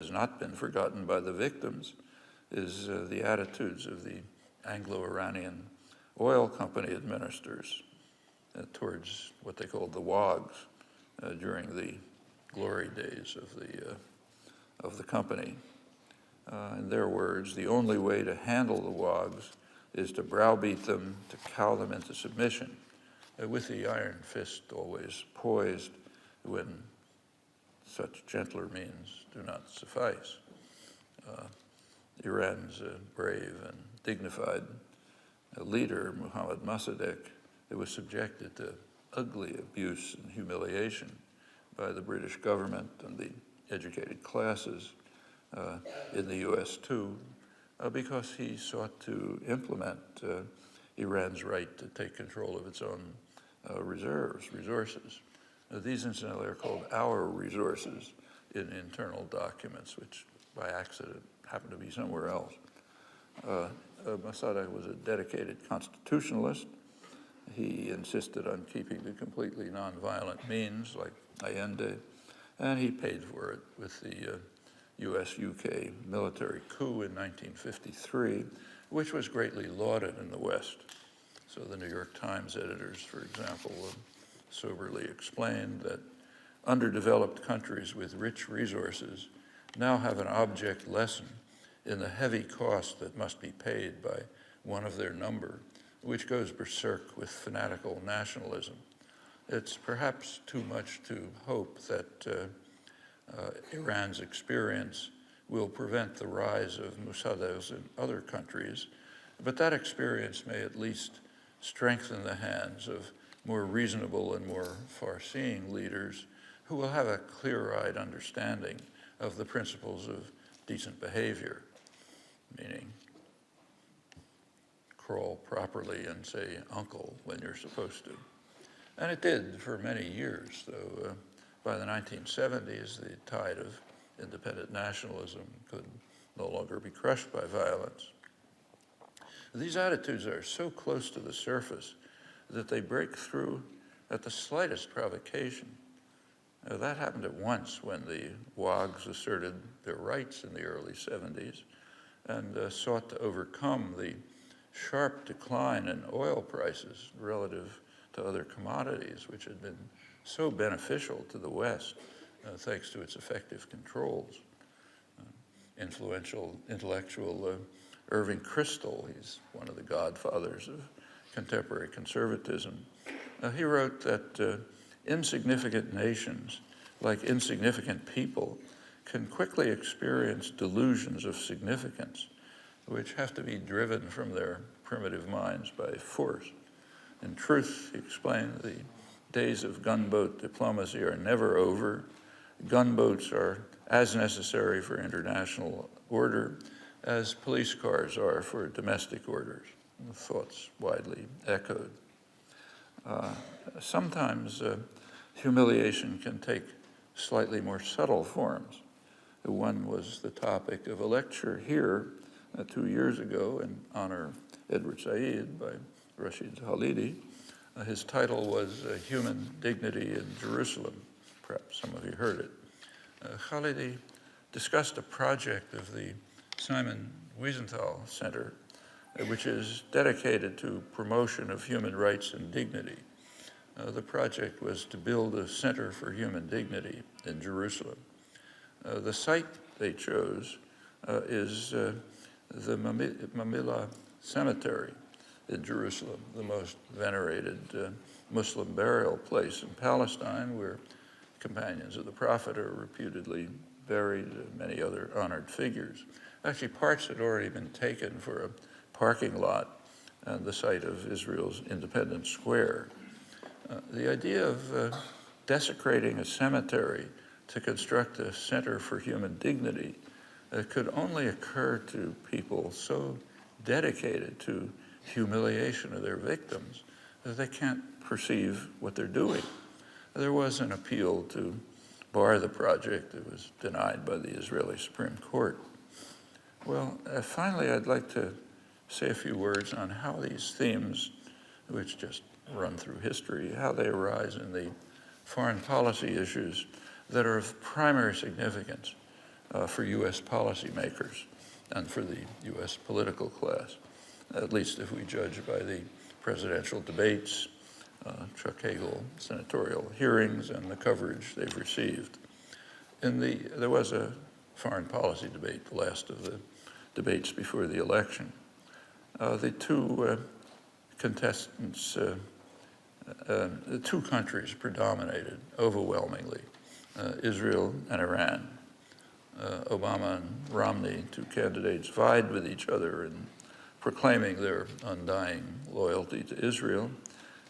has not been forgotten by the victims is the attitudes of the Anglo-Iranian oil company administrators towards what they called the WOGs during the glory days of the company. In their words, the only way to handle the WOGs is to browbeat them, to cow them into submission, with the iron fist always poised when such gentler means do not suffice. Iran's brave and dignified leader, Mohammad Mossadegh, was subjected to ugly abuse and humiliation by the British government and the educated classes in the U.S. too, because he sought to implement Iran's right to take control of its own resources. These, incidentally, are called our resources in internal documents, which by accident happen to be somewhere else. Mossadegh was a dedicated constitutionalist. He insisted on keeping the completely nonviolent means, like Allende, and he paid for it with the U.S.-UK military coup in 1953, which was greatly lauded in the West. So the New York Times editors, for example, soberly explained that underdeveloped countries with rich resources now have an object lesson in the heavy cost that must be paid by one of their number, which goes berserk with fanatical nationalism. It's perhaps too much to hope that Iran's experience will prevent the rise of Mossadeghs in other countries, but that experience may at least strengthen the hands of more reasonable and more far-seeing leaders who will have a clear-eyed understanding of the principles of decent behavior, meaning crawl properly and say uncle when you're supposed to. And it did for many years, though by the 1970s, the tide of independent nationalism could no longer be crushed by violence. These attitudes are so close to the surface that they break through at the slightest provocation. That happened at once when the WOGs asserted their rights in the early 70s and sought to overcome the sharp decline in oil prices relative to other commodities, which had been so beneficial to the West, thanks to its effective controls. Influential intellectual Irving Kristol, he's one of the godfathers of contemporary conservatism, he wrote that insignificant nations, like insignificant people, can quickly experience delusions of significance, which have to be driven from their primitive minds by force. In truth, he explained, the days of gunboat diplomacy are never over. Gunboats are as necessary for international order as police cars are for domestic orders. Thoughts widely echoed. Sometimes humiliation can take slightly more subtle forms. One was the topic of a lecture here 2 years ago in honor of Edward Said by Rashid Khalidi. His title was Human Dignity in Jerusalem. Perhaps some of you heard it. Khalidi discussed a project of the Simon Wiesenthal Center, which is dedicated to promotion of human rights and dignity. The project was to build a center for human dignity in Jerusalem. The site they chose is the Mamilla Cemetery in Jerusalem, the most venerated Muslim burial place in Palestine, where companions of the Prophet are reputedly buried, many other honored figures. Actually, parts had already been taken for a parking lot on the site of Israel's Independence Square. The idea of desecrating a cemetery to construct a center for human dignity could only occur to people so dedicated to humiliation of their victims that they can't perceive what they're doing. There was an appeal to bar the project. It was denied by the Israeli Supreme Court. Well, finally, I'd like to say a few words on how these themes, which just run through history, how they arise in the foreign policy issues that are of primary significance for U.S. policymakers and for the U.S. political class, at least if we judge by the presidential debates, Chuck Hagel senatorial hearings, and the coverage they've received. There was a foreign policy debate, the last of the debates before the election. The two contestants, the two countries predominated overwhelmingly, Israel and Iran. Obama and Romney, two candidates, vied with each other in proclaiming their undying loyalty to Israel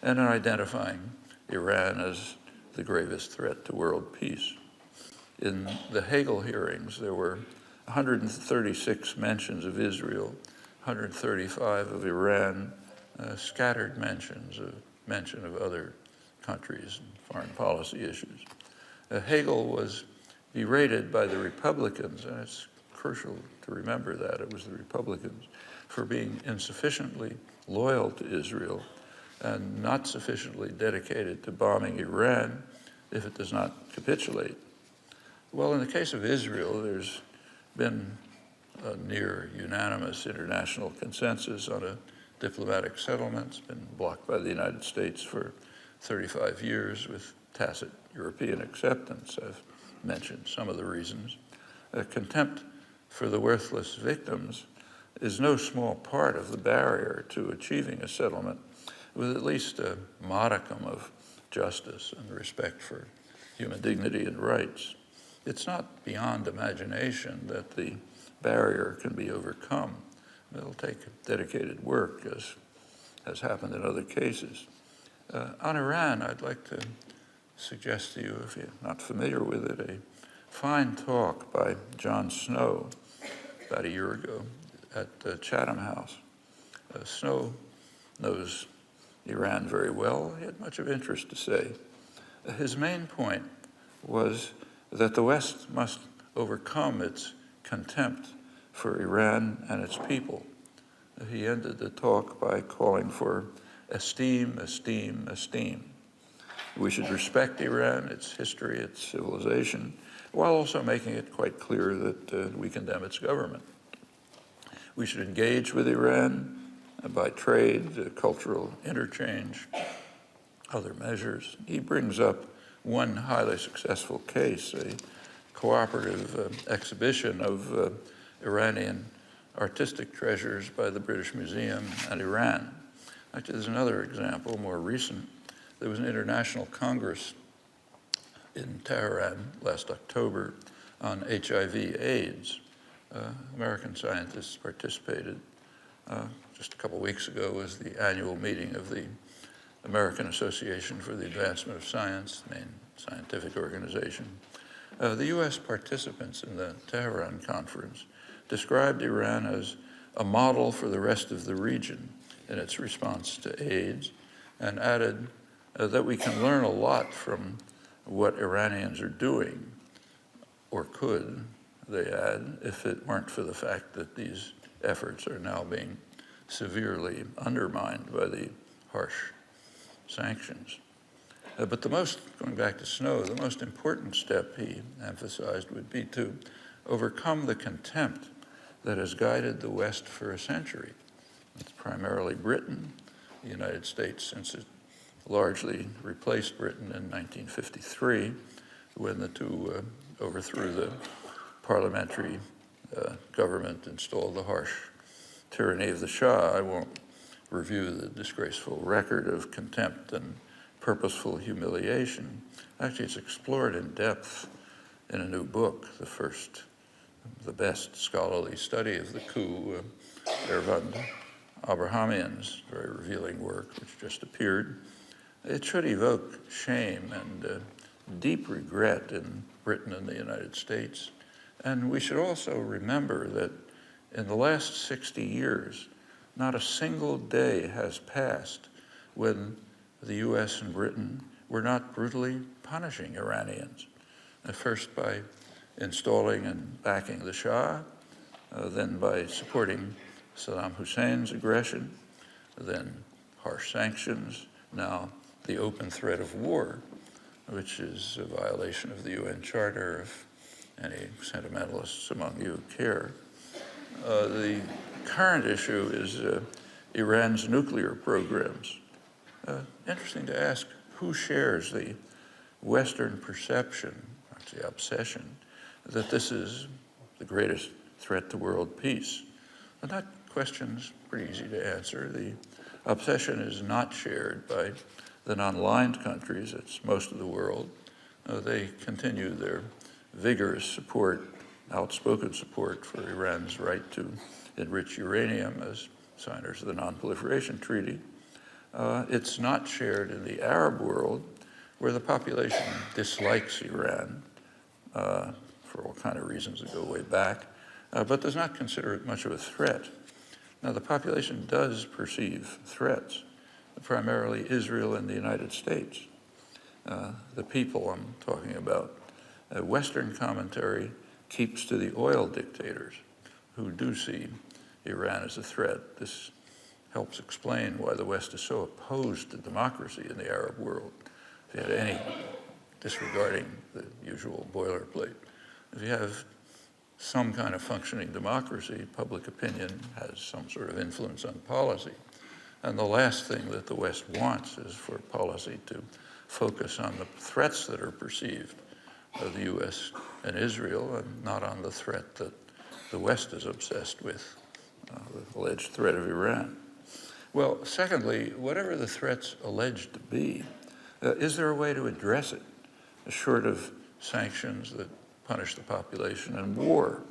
and in identifying Iran as the gravest threat to world peace. In the Hagel hearings, there were 136 mentions of Israel, 135 of Iran, scattered mention of other countries and foreign policy issues. Hagel was berated by the Republicans, and it's crucial to remember that it was the Republicans, for being insufficiently loyal to Israel and not sufficiently dedicated to bombing Iran if it does not capitulate. Well, in the case of Israel, there's been a near unanimous international consensus on a diplomatic settlement. It's been blocked by the United States for 35 years with tacit European acceptance. I've mentioned some of the reasons. Contempt for the worthless victims is no small part of the barrier to achieving a settlement with at least a modicum of justice and respect for human dignity and rights. It's not beyond imagination that the barrier can be overcome. It'll take dedicated work, as has happened in other cases. On Iran, I'd like to suggest to you, if you're not familiar with it, a fine talk by John Snow about a year ago at the Chatham House. Snow knows Iran very well. He had much of interest to say. His main point was that the West must overcome its contempt for Iran and its people. He ended the talk by calling for esteem, esteem, esteem. We should respect Iran, its history, its civilization, while also making it quite clear that we condemn its government. We should engage with Iran by trade, cultural interchange, other measures. He brings up one highly successful case, a cooperative exhibition of Iranian artistic treasures by the British Museum and Iran. Actually, there's another example, more recent. There was an international congress in Tehran last October on HIV/AIDS. American scientists participated. Just a couple weeks ago was the annual meeting of the American Association for the Advancement of Science, the main scientific organization. The U.S. participants in the Tehran conference described Iran as a model for the rest of the region in its response to AIDS, and added that we can learn a lot from what Iranians are doing, or could, they add, if it weren't for the fact that these efforts are now being severely undermined by the harsh sanctions. But going back to Snow, the most important step he emphasized would be to overcome the contempt that has guided the West for a century. It's primarily Britain, the United States, since it largely replaced Britain in 1953, when the two overthrew the parliamentary government, installed the harsh tyranny of the Shah. I won't review the disgraceful record of contempt and purposeful humiliation. Actually, it's explored in depth in a new book, the best scholarly study of the coup, David Barsamian's very revealing work, which just appeared. It should evoke shame and deep regret in Britain and the United States. And we should also remember that in the last 60 years, not a single day has passed when the U.S. and Britain were not brutally punishing Iranians. First by installing and backing the Shah, then by supporting Saddam Hussein's aggression, then harsh sanctions, now the open threat of war, which is a violation of the UN Charter of any sentimentalists among you care. The current issue is Iran's nuclear programs. Interesting to ask who shares the Western perception, actually obsession, that this is the greatest threat to world peace. And that question's pretty easy to answer. The obsession is not shared by the non-aligned countries. It's most of the world. They continue their vigorous support, outspoken support for Iran's right to enrich uranium as signers of the Non-Proliferation Treaty. It's not shared in the Arab world, where the population dislikes Iran for all kinds of reasons that go way back, but does not consider it much of a threat. Now, the population does perceive threats, primarily Israel and the United States. The people I'm talking about. Western commentary keeps to the oil dictators who do see Iran as a threat. This helps explain why the West is so opposed to democracy in the Arab world. If you had any, disregarding the usual boilerplate, if you have some kind of functioning democracy, public opinion has some sort of influence on policy. And the last thing that the West wants is for policy to focus on the threats that are perceived of the U.S. and Israel, and not on the threat that the West is obsessed with, the alleged threat of Iran. Well, secondly, whatever the threat's alleged to be, is there a way to address it, short of sanctions that punish the population and war?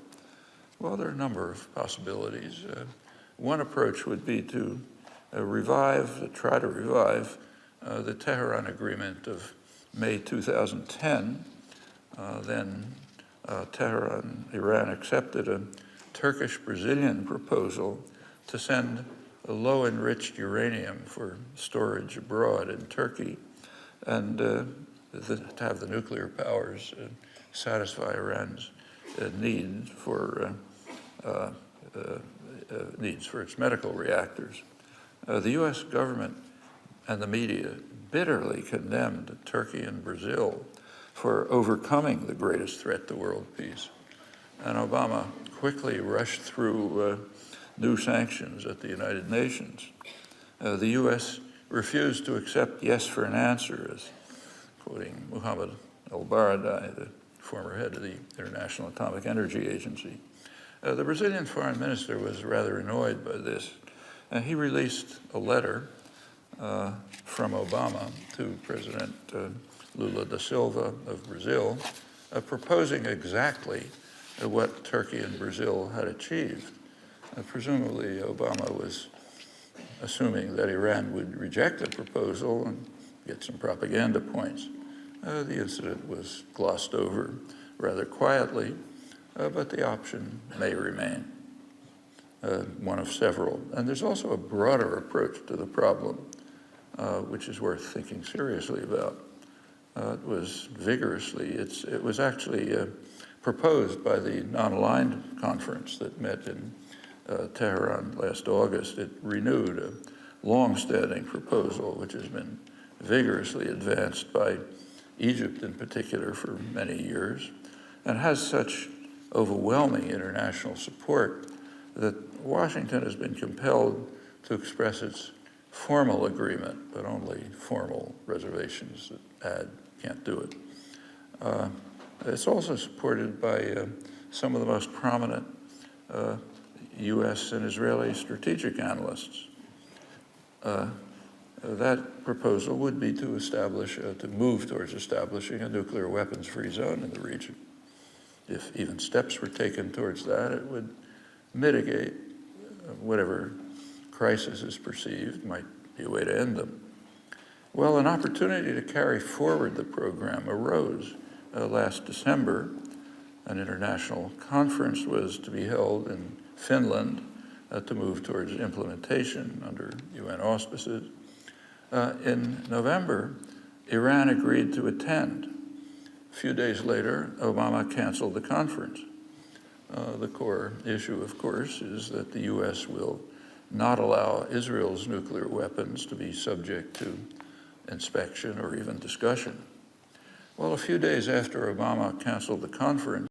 Well, there are a number of possibilities. One approach would be to try to revive the Tehran Agreement of May 2010. Then Iran accepted a Turkish-Brazilian proposal to send a low-enriched uranium for storage abroad in Turkey, and to have the nuclear powers satisfy Iran's needs for its medical reactors. The U.S. government and the media bitterly condemned Turkey and Brazil for overcoming the greatest threat to world peace. And Obama quickly rushed through new sanctions at the United Nations. The U.S. refused to accept yes for an answer, as quoting Muhammad al-Baradei, the former head of the International Atomic Energy Agency. The Brazilian foreign minister was rather annoyed by this, and he released a letter from Obama to President Lula da Silva of Brazil, proposing exactly what Turkey and Brazil had achieved. Presumably, Obama was assuming that Iran would reject the proposal and get some propaganda points. The incident was glossed over rather quietly, but the option may remain one of several. And there's also a broader approach to the problem, which is worth thinking seriously about. It was actually proposed by the non-aligned conference that met in Tehran last August. It renewed a long-standing proposal, which has been vigorously advanced by Egypt in particular for many years, and has such overwhelming international support that Washington has been compelled to express its formal agreement, but only formal reservations that can't do it. It's also supported by some of the most prominent U.S. and Israeli strategic analysts. That proposal would be to move towards establishing a nuclear weapons-free zone in the region. If even steps were taken towards that, it would mitigate whatever crisis is perceived, might be a way to end them. Well, an opportunity to carry forward the program arose last December. An international conference was to be held in Finland to move towards implementation under UN auspices. In November, Iran agreed to attend. A few days later, Obama canceled the conference. The core issue, of course, is that the U.S. will not allow Israel's nuclear weapons to be subject to inspection or even discussion. Well, a few days after Obama canceled the conference,